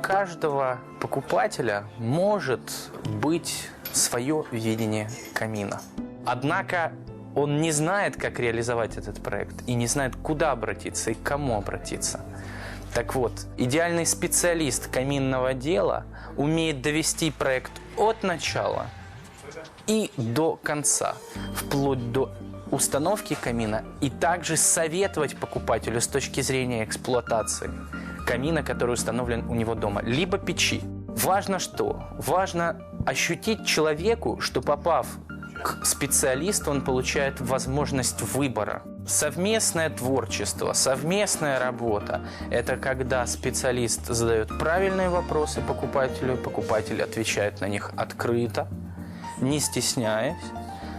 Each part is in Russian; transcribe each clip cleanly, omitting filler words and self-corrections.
каждого покупателя может быть свое видение камина. Однако он не знает, как реализовать этот проект, и не знает, куда обратиться и к кому обратиться. Так вот, идеальный специалист каминного дела умеет довести проект от начала и до конца, вплоть до установки камина, и также советовать покупателю с точки зрения эксплуатации камина, который установлен у него дома, либо печи. Важно что? Важно ощутить человеку, что, попав к специалисту, он получает возможность выбора. Совместное творчество, совместная работа – это когда специалист задает правильные вопросы покупателю, покупатель отвечает на них открыто, не стесняясь.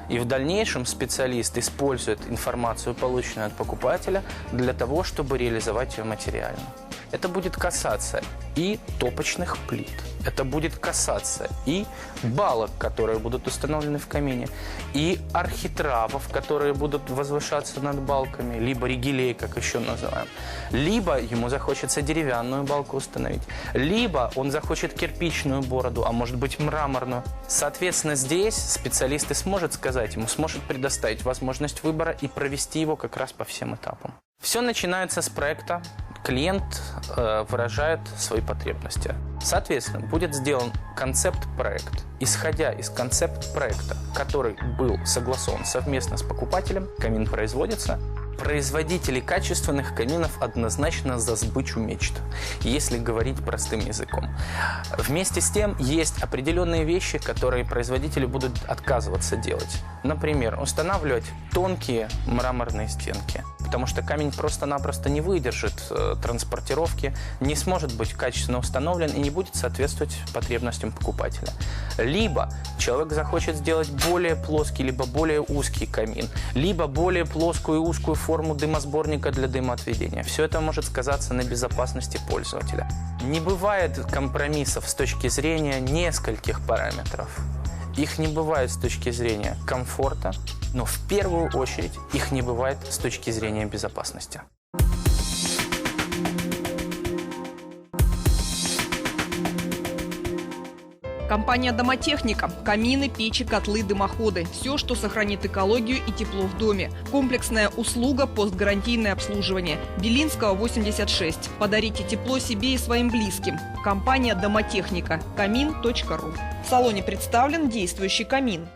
И в дальнейшем специалист использует информацию, полученную от покупателя, для того, чтобы реализовать ее материально. Это будет касаться и топочных плит, это будет касаться и балок, которые будут установлены в камине, и архитравов, которые будут возвышаться над балками, либо ригелей, как еще называем. Либо ему захочется деревянную балку установить, либо он захочет кирпичную бороду, а может быть мраморную. Соответственно, здесь специалист и сможет сказать ему, сможет предоставить возможность выбора и провести его как раз по всем этапам. Все начинается с проекта. Клиент выражает свои потребности. Соответственно, будет сделан концепт-проект. Исходя из концепт-проекта, который был согласован совместно с покупателем, камин производится. Производители качественных каминов однозначно за сбычу мечт, если говорить простым языком. Вместе с тем, есть определенные вещи, которые производители будут отказываться делать. Например, устанавливать тонкие мраморные стенки, потому что камень просто-напросто не выдержит транспортировки, не сможет быть качественно установлен и не будет соответствовать потребностям покупателя. Либо человек захочет сделать более плоский, либо более узкий камин, либо более плоскую и узкую форму дымосборника для дымоотведения. Все это может сказаться на безопасности пользователя. Не бывает компромиссов с точки зрения нескольких параметров. Их не бывает с точки зрения комфорта, но в первую очередь их не бывает с точки зрения безопасности. Компания «Домотехника». Камины, печи, котлы, дымоходы. Все, что сохранит экологию и тепло в доме. Комплексная услуга, постгарантийное обслуживание. Белинского, 86. Подарите тепло себе и своим близким. Компания «Домотехника». Камин.ру. В салоне представлен действующий камин.